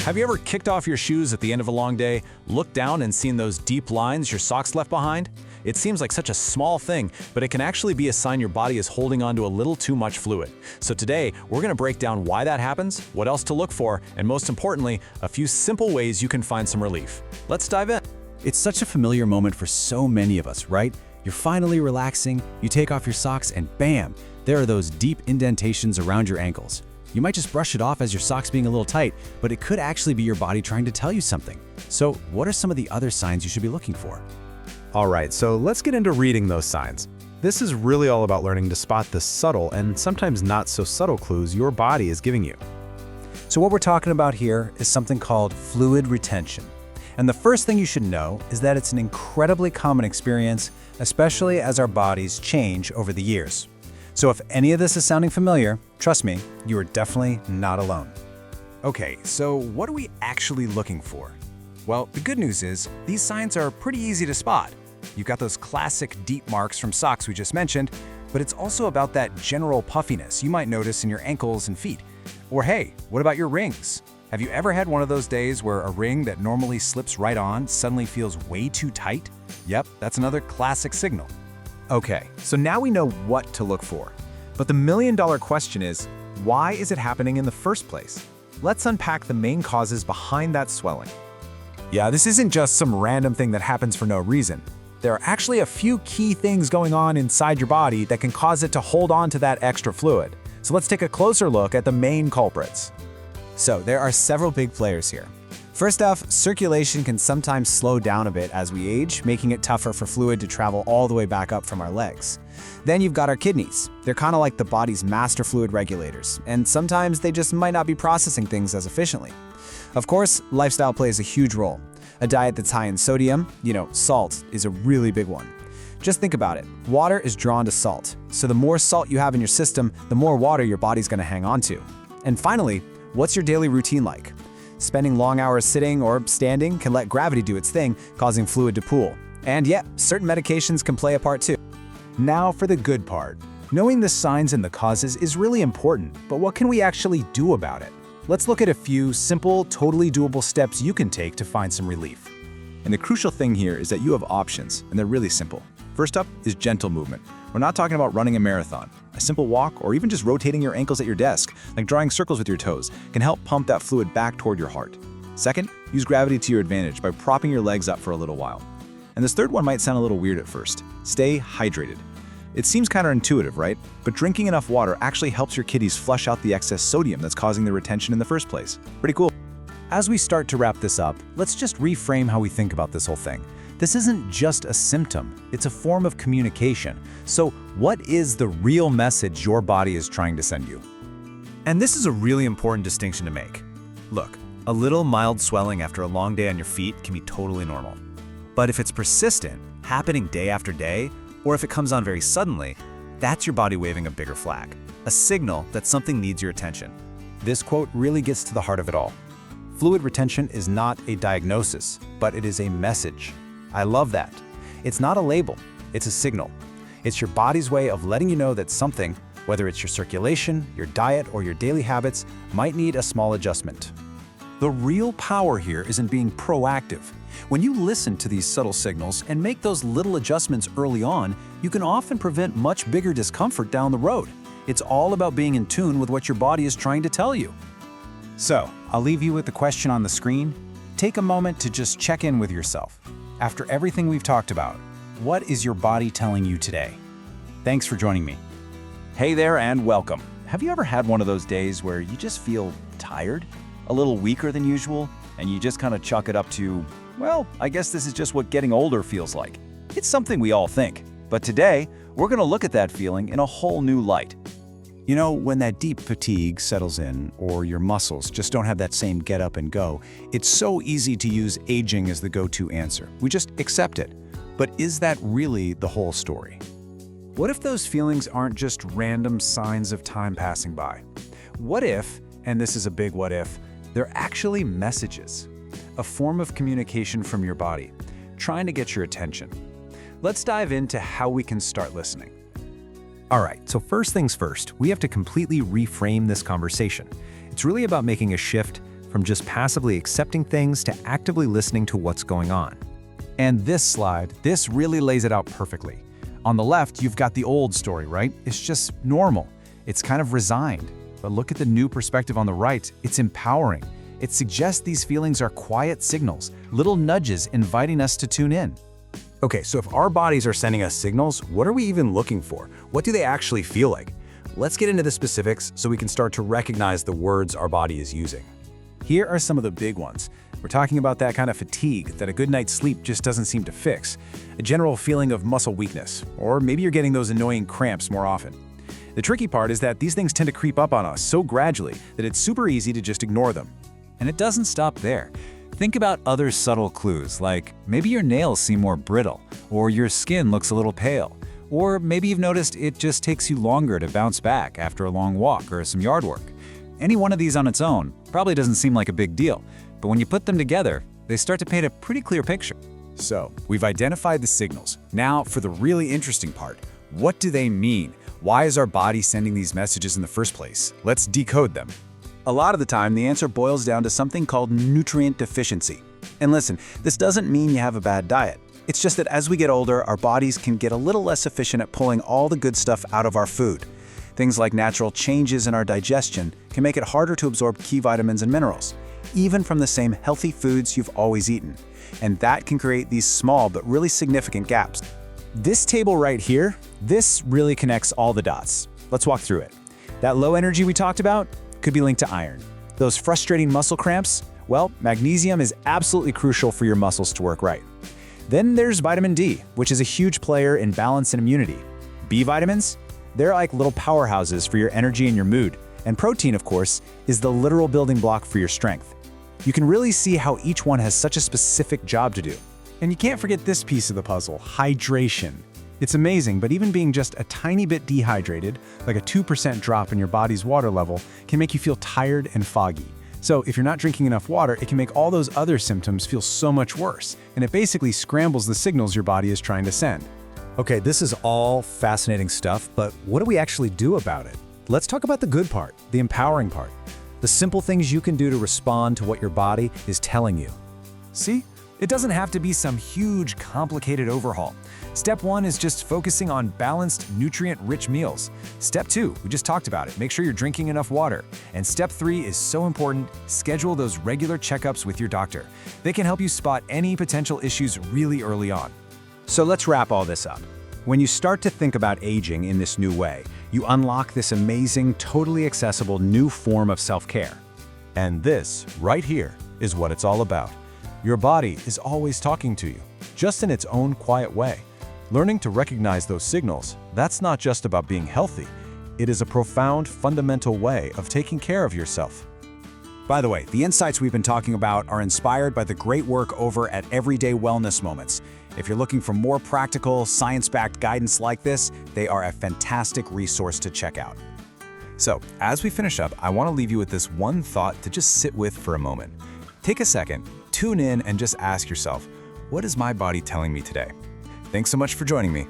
Have you ever kicked off your shoes at the end of a long day, looked down and seen those deep lines your socks left behind? It seems like such a small thing, but it can actually be a sign your body is holding on to a little too much fluid. So today, we're going to break down why that happens, what else to look for, and most importantly, a few simple ways you can find some relief. Let's dive in. It's such a familiar moment for so many of us, right? You're finally relaxing, you take off your socks, and bam, there are those deep indentations around your ankles. You might just brush it off as your socks being a little tight, but it could actually be your body trying to tell you something. So what are some of the other signs you should be looking for? All right, so let's get into reading those signs. This is really all about learning to spot the subtle and sometimes not so subtle clues your body is giving you. So what we're talking about here is something called fluid retention. And the first thing you should know is that it's an incredibly common experience, especially as our bodies change over the years. So if any of this is sounding familiar, trust me, you are definitely not alone. Okay, so what are we actually looking for? Well, the good news is these signs are pretty easy to spot. You've got those classic deep marks from socks we just mentioned, but it's also about that general puffiness you might notice in your ankles and feet. Or hey, what about your rings? Have you ever had one of those days where a ring that normally slips right on suddenly feels way too tight? Yep, that's another classic signal. Okay, so now we know what to look for. But the million-dollar question is, why is it happening in the first place? Let's unpack the main causes behind that swelling. Yeah, this isn't just some random thing that happens for no reason. There are actually a few key things going on inside your body that can cause it to hold on to that extra fluid. So let's take a closer look at the main culprits. So there are several big players here. First off, circulation can sometimes slow down a bit as we age, making it tougher for fluid to travel all the way back up from our legs. Then you've got our kidneys. They're kind of like the body's master fluid regulators, and sometimes they just might not be processing things as efficiently. Of course, lifestyle plays a huge role. A diet that's high in sodium, salt, is a really big one. Just think about it. Water is drawn to salt. So the more salt you have in your system, the more water your body's going to hang on to. And finally, what's your daily routine like? Spending long hours sitting or standing can let gravity do its thing, causing fluid to pool. And yeah, certain medications can play a part too. Now for the good part. Knowing the signs and the causes is really important, but what can we actually do about it? Let's look at a few simple, totally doable steps you can take to find some relief. And the crucial thing here is that you have options, and they're really simple. First up is gentle movement. We're not talking about running a marathon. A simple walk, or even just rotating your ankles at your desk, like drawing circles with your toes, can help pump that fluid back toward your heart. Second, use gravity to your advantage by propping your legs up for a little while. And this third one might sound a little weird at first. Stay hydrated. It seems counterintuitive, right? But drinking enough water actually helps your kidneys flush out the excess sodium that's causing the retention in the first place. Pretty cool. As we start to wrap this up, let's just reframe how we think about this whole thing. This isn't just a symptom, it's a form of communication. So what is the real message your body is trying to send you? And this is a really important distinction to make. Look, a little mild swelling after a long day on your feet can be totally normal. But if it's persistent, happening day after day, or if it comes on very suddenly, that's your body waving a bigger flag, a signal that something needs your attention. This quote really gets to the heart of it all. Fluid retention is not a diagnosis, but it is a message. I love that. It's not a label, it's a signal. It's your body's way of letting you know that something, whether it's your circulation, your diet, or your daily habits, might need a small adjustment. The real power here is in being proactive. When you listen to these subtle signals and make those little adjustments early on, you can often prevent much bigger discomfort down the road. It's all about being in tune with what your body is trying to tell you. So, I'll leave you with the question on the screen. Take a moment to just check in with yourself. After everything we've talked about, what is your body telling you today? Thanks for joining me. Hey there and welcome. Have you ever had one of those days where you just feel tired, a little weaker than usual, and you just kind of chalk it up to, well, I guess this is just what getting older feels like. It's something we all think, but today we're going to look at that feeling in a whole new light. When that deep fatigue settles in, or your muscles just don't have that same get up and go, it's so easy to use aging as the go-to answer. We just accept it. But is that really the whole story? What if those feelings aren't just random signs of time passing by? What if, and this is a big what if, they're actually messages, a form of communication from your body, trying to get your attention? Let's dive into how we can start listening. All right, so first things first, we have to completely reframe this conversation. It's really about making a shift from just passively accepting things to actively listening to what's going on. And this slide, this really lays it out perfectly. On the left, you've got the old story, right? It's just normal. It's kind of resigned. But look at the new perspective on the right. It's empowering. It suggests these feelings are quiet signals, little nudges inviting us to tune in. Okay, so if our bodies are sending us signals, what are we even looking for? What do they actually feel like? Let's get into the specifics so we can start to recognize the words our body is using. Here are some of the big ones. We're talking about that kind of fatigue that a good night's sleep just doesn't seem to fix, a general feeling of muscle weakness, or maybe you're getting those annoying cramps more often. The tricky part is that these things tend to creep up on us so gradually that it's super easy to just ignore them. And it doesn't stop there. Think about other subtle clues, like maybe your nails seem more brittle, or your skin looks a little pale, or maybe you've noticed it just takes you longer to bounce back after a long walk or some yard work. Any one of these on its own probably doesn't seem like a big deal, but when you put them together, they start to paint a pretty clear picture. So, we've identified the signals. Now, for the really interesting part, what do they mean? Why is our body sending these messages in the first place? Let's decode them. A lot of the time, the answer boils down to something called nutrient deficiency. And listen, this doesn't mean you have a bad diet. It's just that as we get older, our bodies can get a little less efficient at pulling all the good stuff out of our food. Things like natural changes in our digestion can make it harder to absorb key vitamins and minerals, even from the same healthy foods you've always eaten. And that can create these small but really significant gaps. This table right here, this really connects all the dots. Let's walk through it. That low energy we talked about could be linked to iron. Those frustrating muscle cramps, well, magnesium is absolutely crucial for your muscles to work right. Then there's vitamin D, which is a huge player in balance and immunity. B vitamins? They're like little powerhouses for your energy and your mood. And protein, of course, is the literal building block for your strength. You can really see how each one has such a specific job to do. And you can't forget this piece of the puzzle, hydration. It's amazing, but even being just a tiny bit dehydrated, like a 2% drop in your body's water level, can make you feel tired and foggy. So if you're not drinking enough water, it can make all those other symptoms feel so much worse, and it basically scrambles the signals your body is trying to send. Okay, this is all fascinating stuff, but what do we actually do about it? Let's talk about the good part, the empowering part. The simple things you can do to respond to what your body is telling you. See? It doesn't have to be some huge, complicated overhaul. Step 1 is just focusing on balanced, nutrient-rich meals. Step 2, we just talked about it, make sure you're drinking enough water. And step 3 is so important, schedule those regular checkups with your doctor. They can help you spot any potential issues really early on. So let's wrap all this up. When you start to think about aging in this new way, you unlock this amazing, totally accessible new form of self-care. And this, right here, is what it's all about. Your body is always talking to you, just in its own quiet way. Learning to recognize those signals, that's not just about being healthy. It is a profound, fundamental way of taking care of yourself. By the way, the insights we've been talking about are inspired by the great work over at Everyday Wellness Moments. If you're looking for more practical, science-backed guidance like this, they are a fantastic resource to check out. So, as we finish up, I want to leave you with this one thought to just sit with for a moment. Take a second, tune in, and just ask yourself, what is my body telling me today? Thanks so much for joining me.